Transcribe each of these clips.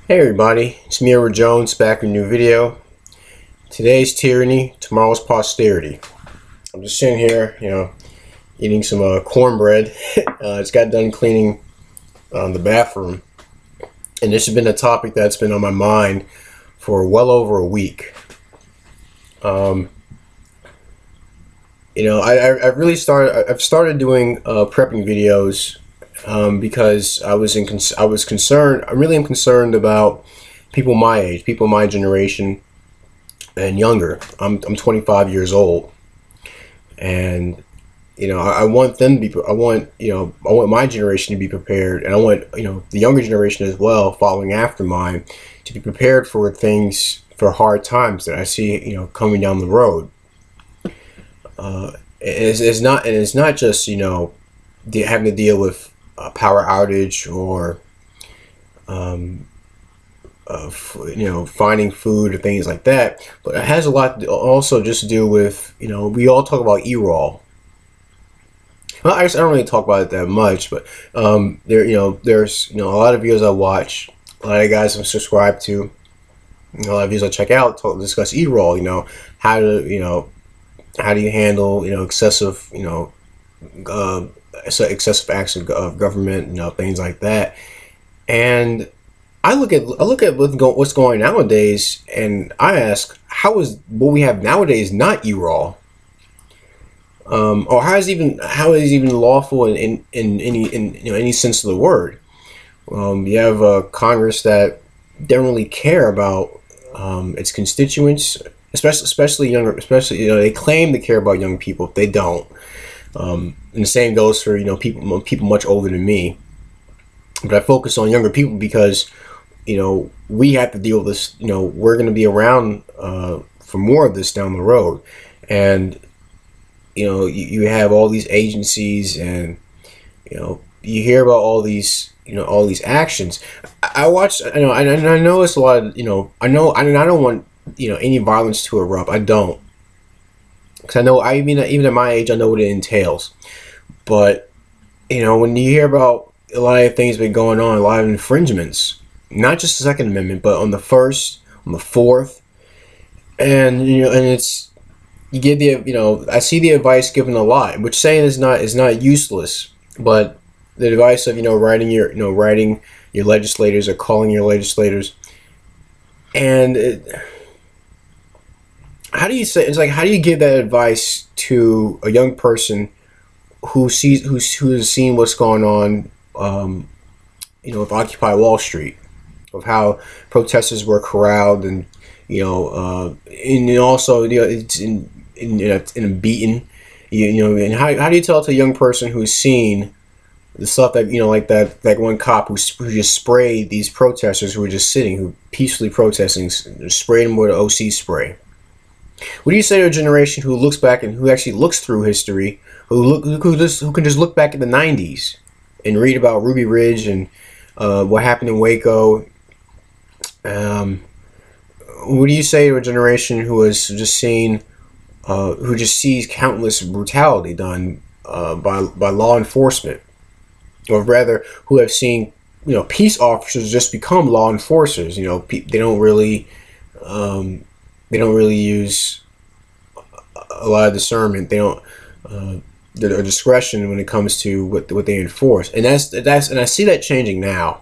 Hey everybody, it's me, Edward Jones, back with a new video. Today's tyranny, tomorrow's posterity. I'm just sitting here, eating some cornbread. Just got done cleaning the bathroom, and this has been a topic that's been on my mind for well over a week. I've started doing prepping videos because I was concerned. I really am concerned about people my age, people my generation, and younger. I'm 25 years old, and I want them to be. I want my generation to be prepared, and I want the younger generation as well, following after mine, to be prepared for things, for hard times that I see coming down the road. It's not just having to deal with a power outage or finding food or things like that, but it has a lot to also just do with we all talk about E-roll. Well, I guess I don't really talk about it that much, but there's a lot of videos I watch, a lot of guys I'm subscribed to, a lot of videos I check out discuss E-roll. How to how do you handle excessive excessive acts of government, things like that. And I look at what's going on nowadays, and I ask, how is what we have nowadays not E-roll? Or how is it even lawful in any sense of the word? You have a Congress that don't really care about its constituents, especially younger. Especially they claim to care about young people. They don't. And the same goes for people much older than me. But I focus on younger people because we have to deal with this. We're going to be around for more of this down the road, and you have all these agencies, and you hear about all these actions. I watch. I know it's a lot of I know. I don't want any violence to erupt. I don't, because I know. Even at my age, I know what it entails. But when you hear about a lot of things been going on, a lot of infringements, not just the Second Amendment, but on the First, on the Fourth, and and it's. You get I see the advice given a lot, which saying is not useless, but the advice of writing your legislators or calling your legislators, and how do you say, it's like, how do you give that advice to a young person who has seen what's going on with Occupy Wall Street, of how protesters were corralled, and and also it's in a beaten, and how do you tell it to a young person who's seen the stuff that like that one cop who just sprayed these protesters who were just sitting, who peacefully protesting, sprayed them with OC spray? What do you say to a generation who looks back and who actually looks through history, who can just look back at the '90s and read about Ruby Ridge and what happened in Waco? What do you say to a generation who has just seen who just sees countless brutality done by law enforcement, or rather, who have seen peace officers just become law enforcers? They don't really use a lot of discernment. They don't their discretion when it comes to what they enforce, and and I see that changing now.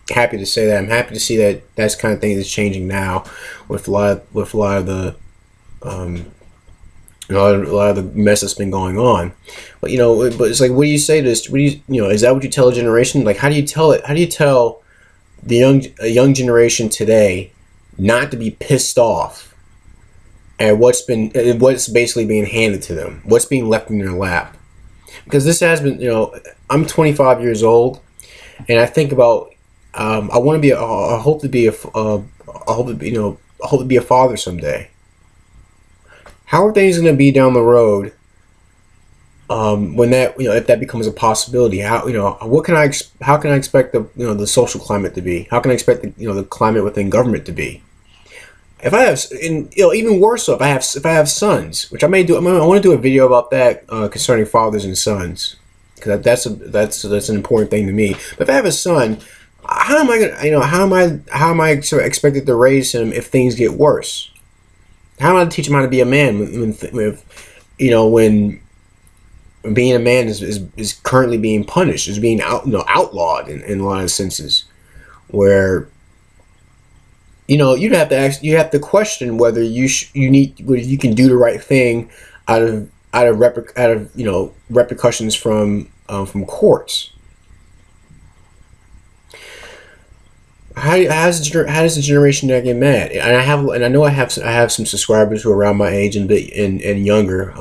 Happy to say that. I'm happy to see that that's kind of thing that's changing now with a lot of the a lot of the mess that's been going on. But but it's like, what do you say to this? What do is that what you tell a generation? Like, how do you tell it? How do you tell a young generation today not to be pissed off at what's basically being handed to them, what's being left in their lap? Because this has been, I'm 25 years old, and I think about, I want to be, I hope to be I hope to be a father someday. How are things going to be down the road when that if that becomes a possibility? How how can I expect the social climate to be? How can I expect the climate within government to be? If I have, and even worse so, if I have sons, which I may do, I want to do a video about that concerning fathers and sons, because that's an important thing to me. But if I have a son, how am I gonna, how am I sort of expected to raise him if things get worse? How am I to teach him how to be a man when being a man is currently being punished, is being outlawed in a lot of senses, where you have to question whether whether you can do the right thing out of repercussions from courts. How does the generation that get mad? And I know I have some subscribers who are around my age and younger.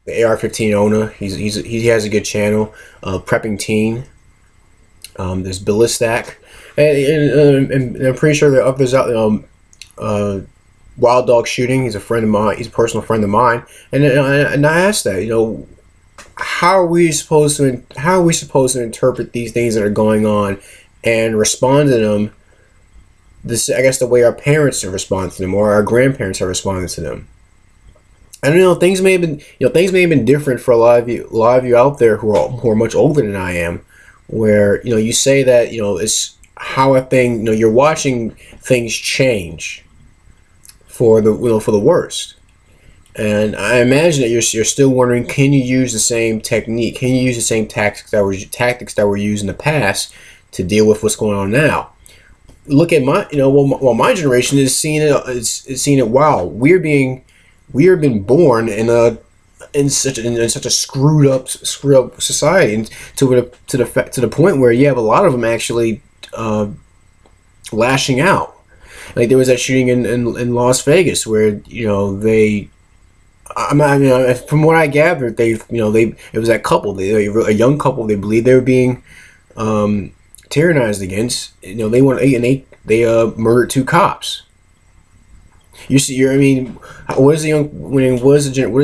The AR-15 owner, he has a good channel. Prepping Teen. There's Ballistac, and I'm pretty sure there are others out. Wild Dog Shooting. He's a friend of mine. He's a personal friend of mine. And I asked that, how are we supposed to interpret these things that are going on and respond to them? I guess the way our parents have responded to them, or our grandparents have responded to them. I don't know. Things may have been different for a lot of you out there who are much older than I am, where you say that it's how a thing, you're watching things change for the worst. And I imagine that you're still wondering, can you use the same technique? Can you use the same tactics that were used in the past to deal with what's going on now? Look at my my generation is seeing it. Wow, we are being born in such a screwed up society, and to the point where you have a lot of them actually lashing out. Like there was that shooting in Las Vegas where they. From what I gathered, it was that couple, a young couple. They believed they were being tyrannized against. They murdered two cops. What is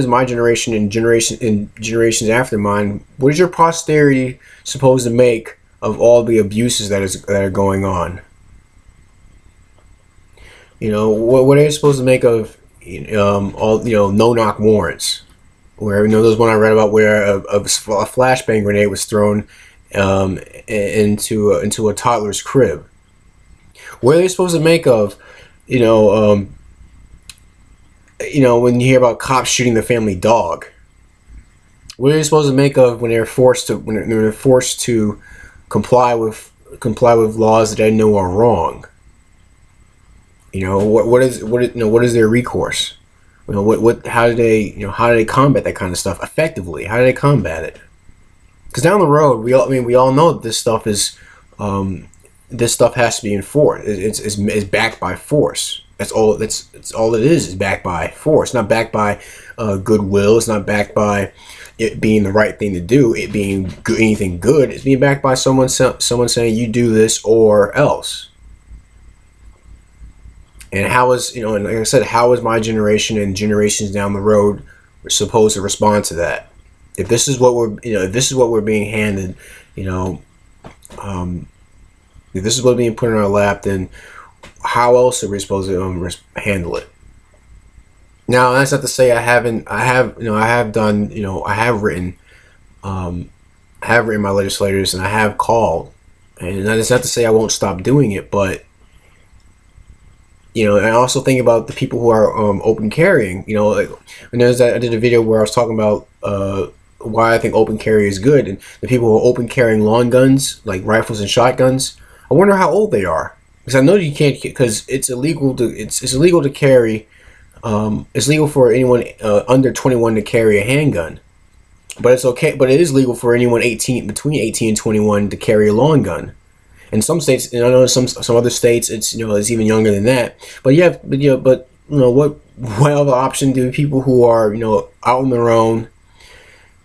my generation and generations after mine? What is your posterity supposed to make of all the abuses that are going on? What are they supposed to make of all no knock warrants, where those one I read about where a flashbang grenade was thrown into a toddler's crib? What are they supposed to make of when you hear about cops shooting the family dog? What are they supposed to make of when they're forced to comply with laws that they know are wrong? What is their recourse? How do they combat that kind of stuff effectively? How do they combat it? Because down the road, we all know that this stuff has to be enforced. It's backed by force. That's all it is backed by force. It's not backed by goodwill. It's not backed by it being the right thing to do. It being anything good. It's being backed by someone saying you do this or else. And and like I said, how is my generation and generations down the road supposed to respond to that? If this is what we're being handed, if this is what's being put in our lap, then how else are we supposed to handle it? Now, that's not to say I have written my legislators, and I have called, and that's not to say I won't stop doing it, but I also think about the people who are open carrying. Like, and I did a video where I was talking about why I think open carry is good, and the people who are open carrying long guns, like rifles and shotguns. I wonder how old they are, because I know you can't, because it's illegal to carry. It's legal for anyone under 21 to carry a handgun, but it's okay. But it is legal for anyone between 18 and 21 to carry a long gun. In some states, and I know some other states, it's even younger than that. But what other option do people who are out on their own,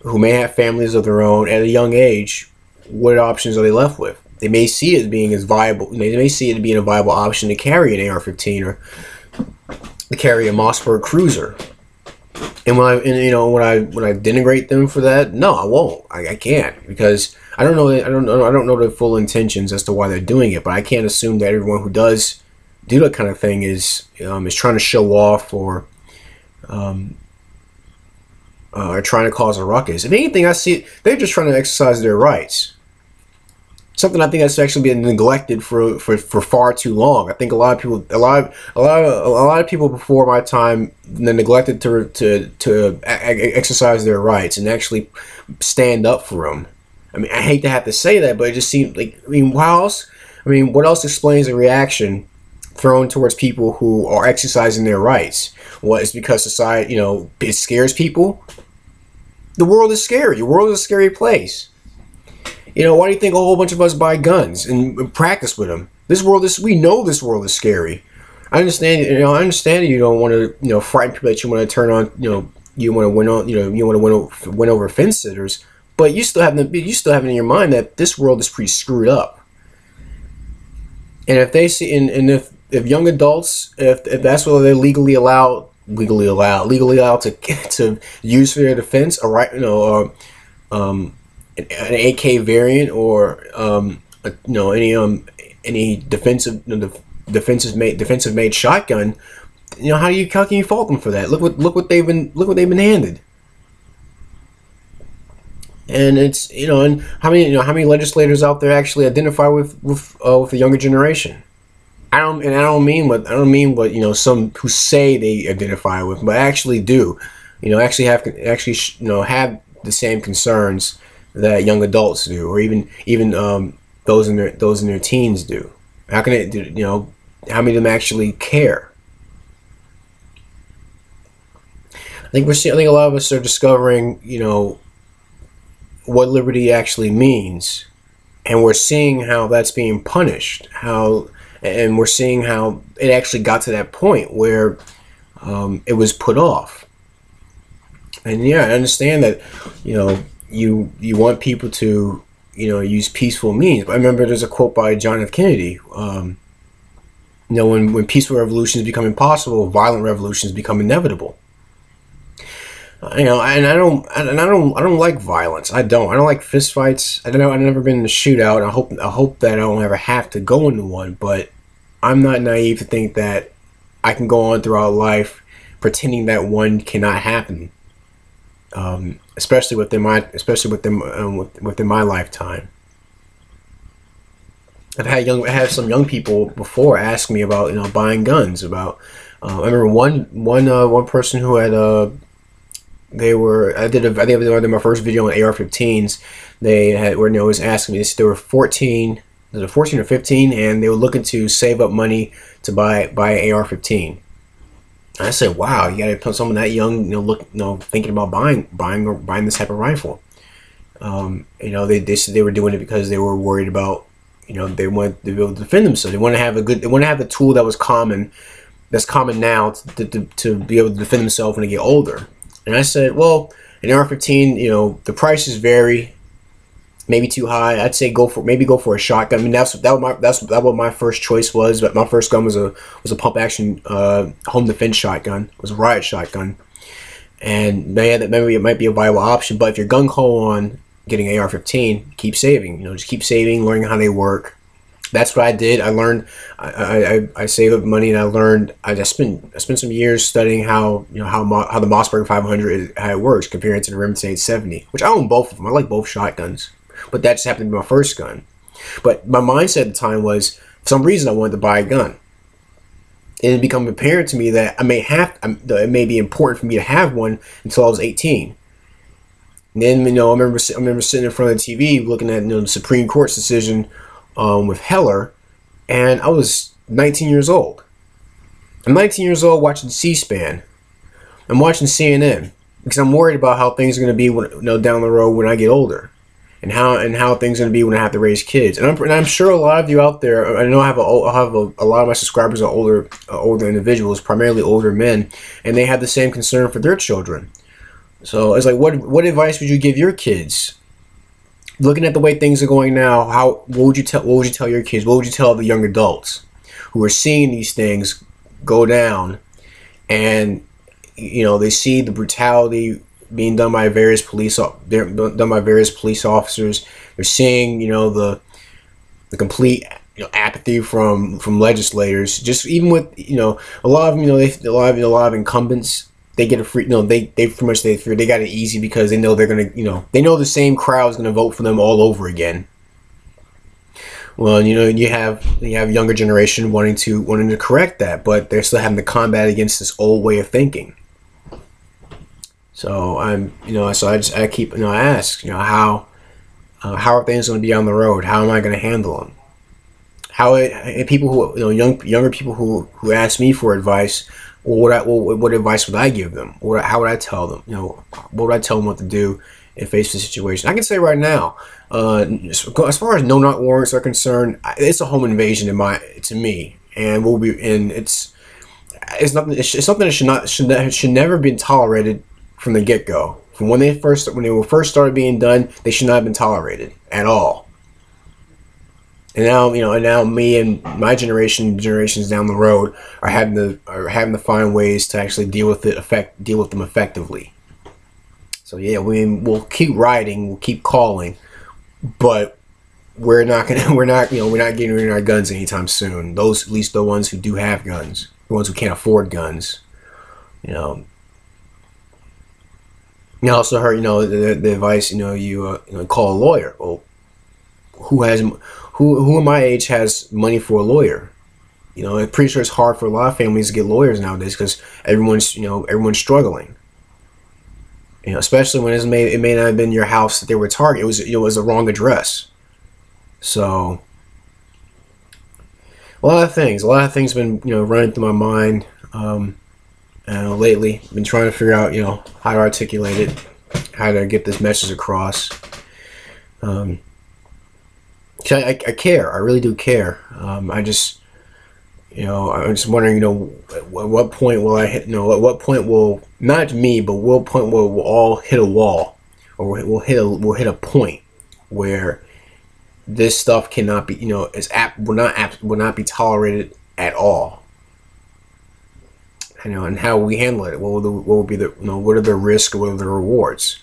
who may have families of their own at a young age, what options are they left with? They may see it being viable a viable option to carry an AR-15 or to carry a Mossberg Cruiser. And when I denigrate them for that, no, I won't. I can't, because I don't know the full intentions as to why they're doing it. But I can't assume that everyone who does do that kind of thing is trying to show off or trying to cause a ruckus. If anything, I see they're just trying to exercise their rights. Something I think that's actually been neglected for far too long. I think a lot of people, a lot of people before my time, neglected to exercise their rights and actually stand up for them. I mean, I hate to have to say that, but it just seems like, I mean, how else? I mean, what else explains the reaction thrown towards people who are exercising their rights? What is because society, it scares people? The world is scary. The world is a scary place. Why do you think a whole bunch of us buy guns and practice with them? We know this world is scary. I understand, I understand that you don't want to, frighten people, that you want to turn on, you want to win on, you want to win over fence sitters, but you still have it in your mind that this world is pretty screwed up. And if they see, and if young adults, if that's what they're legally allowed to use for their defense, a right, an AK variant, or any defensive made shotgun, how can you fault them for that? Look what they've been handed. And it's, and how many legislators out there actually identify with the younger generation? I don't mean what some who say they identify with, but actually do, actually have the same concerns that young adults do, or even those in their teens do. How can it, how many of them actually care? I think a lot of us are discovering, what liberty actually means, and we're seeing how that's being punished. And we're seeing how it actually got to that point where it was put off. And yeah, I understand that, you want people to, use peaceful means. But I remember there's a quote by John F. Kennedy. When peaceful revolutions become impossible, violent revolutions become inevitable. And I don't like violence. I don't like fist fights. I've never been in a shootout. I hope that I don't ever have to go into one. But I'm not naive to think that I can go on throughout life pretending that one cannot happen. Especially within my lifetime. I've had some young people before ask me about buying guns. I remember one person who had I think they did my first video on AR-15s. They was asking me this. They were 14. They were 14 or 15, and they were looking to save up money to buy an AR-15. I said, "Wow, you got to put someone that young, thinking about buying this type of rifle." They said they were doing it because they were worried about, they want to be able to defend themselves. They want to have the tool that's common now to be able to defend themselves when they get older. And I said, well, an AR-15, the prices vary. Maybe too high. I'd say go for a shotgun. I mean, that's what my first choice was. But my first gun was a pump action home defense shotgun. It was a riot shotgun, and maybe it might be a viable option. But if you're gung ho on getting AR-15, keep saving. Just keep saving, learning how they work. That's what I did. I learned. I saved up money, and I learned. I spent some years studying how the Mossberg 500 how it works compared to the Remington 870, which I own both of them. I like both shotguns. But that just happened to be my first gun. But my mindset at the time was, for some reason, I wanted to buy a gun. And it became apparent to me that it may be important for me to have one until I was 18. And then, I remember sitting in front of the TV looking at the Supreme Court's decision with Heller, and I was 19 years old. I'm 19 years old watching C-SPAN. I'm watching CNN because I'm worried about how things are going to be down the road when I get older. And how things are going to be when I have to raise kids. And I'm sure a lot of you out there, I know I have a lot of my subscribers are older individuals, primarily older men, and they have the same concern for their children. So it's like, what advice would you give your kids? Looking at the way things are going now, what would you tell your kids? What would you tell the young adults who are seeing these things go down, and they see the brutality being done by various police officers. They're seeing the complete apathy from legislators. Just even with a lot of incumbents, they get a free they pretty much they got it easy because they know they're gonna they know the same crowd is gonna vote for them all over again. Well, you have younger generation wanting to correct that, but they're still having to combat against this old way of thinking. So I keep, I ask, how are things going to be on the road? How am I going to handle them? And people who, younger people who ask me for advice, well, what advice would I give them? How would I tell them? What would I tell them what to do in face of the situation? I can say right now, as far as no knock warrants are concerned, it's a home invasion to me, and it's nothing. It's something that should never been tolerated from the get go. From when they were first started being done, they should not have been tolerated at all. And now me and my generations down the road are having to find ways to actually deal with them effectively. So yeah, we'll keep writing, we'll keep calling, but we're not getting rid of our guns anytime soon. At least the ones who do have guns, the ones who can't afford guns. I also heard the advice, you call a lawyer. Well, who in my age has money for a lawyer? I'm pretty sure it's hard for a lot of families to get lawyers nowadays because everyone's struggling. Especially when it may not have been your house that they were targeting. It was the wrong address. So a lot of things been running through my mind lately. Been trying to figure out how to articulate it, how to get this message across. I care. I really do care. I'm just wondering, at what point will I hit? At what point will not me, but what point will we'll all hit a wall, or we'll hit a point where this stuff cannot be, will not be tolerated at all. And how we handle it. What will be the, what are the risks? What are the rewards?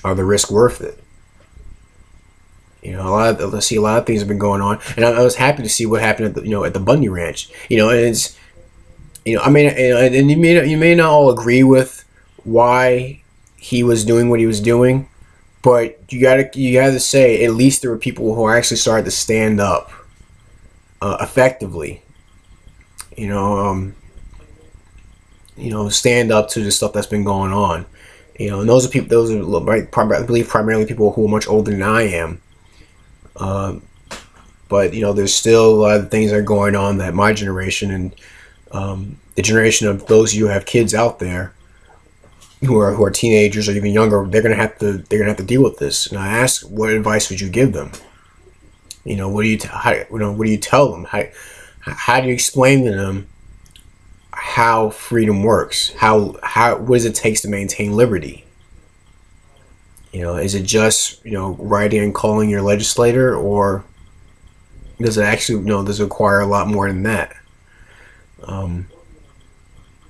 Are the risks worth it? A lot of things have been going on, and I was happy to see what happened at the Bundy Ranch. And it's, I mean, and you may not all agree with why he was doing what he was doing, but you gotta say at least there were people who actually started to stand up effectively. Stand up to the stuff that's been going on. And those are people. Those are, I believe, primarily people who are much older than I am. But there's still a lot of things that are going on that my generation and the generation of those of you who have kids out there who are teenagers or even younger, they're gonna have to deal with this. And I ask, what advice would you give them? What do you tell them? How do you explain to them how freedom works? What does it take to maintain liberty? Is it just writing and calling your legislator, or does it actually does it require a lot more than that?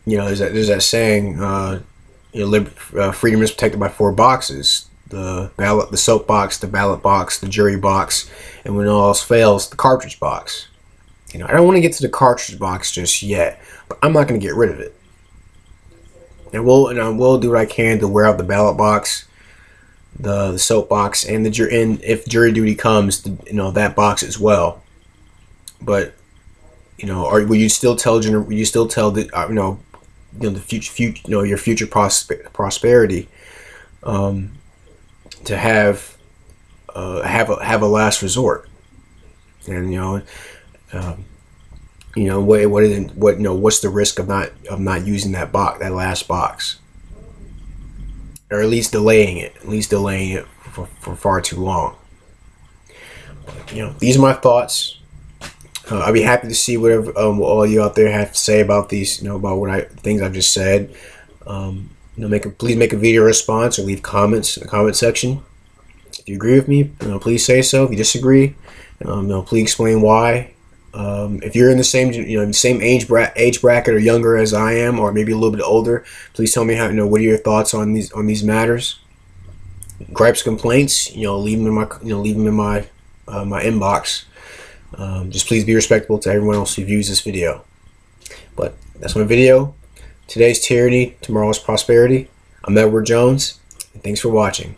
There's that saying, freedom is protected by 4 boxes: the ballot, the soapbox, the ballot box, the jury box, and when all else fails, the cartridge box. I don't want to get to the cartridge box just yet, but I'm not going to get rid of it. I will do what I can to wear out the ballot box, the soapbox, and and if jury duty comes, that box as well. But will you still tell the the future your future prosperity to have a last resort? And what's the risk of not using that last box, or at least delaying it for far too long. But, these are my thoughts. I'd be happy to see whatever all you out there have to say about these, about things I've just said. Please make a video response or leave comments in the comment section. If you agree with me, please say so. If you disagree, please explain why. If you're in the same age bracket or younger as I am, or maybe a little bit older, please tell me what are your thoughts on these matters. Gripes, complaints, leave them in my my inbox. Just please be respectful to everyone else who views this video. But that's my video. Today's tyranny, tomorrow's prosperity. I'm Edward Jones, and thanks for watching.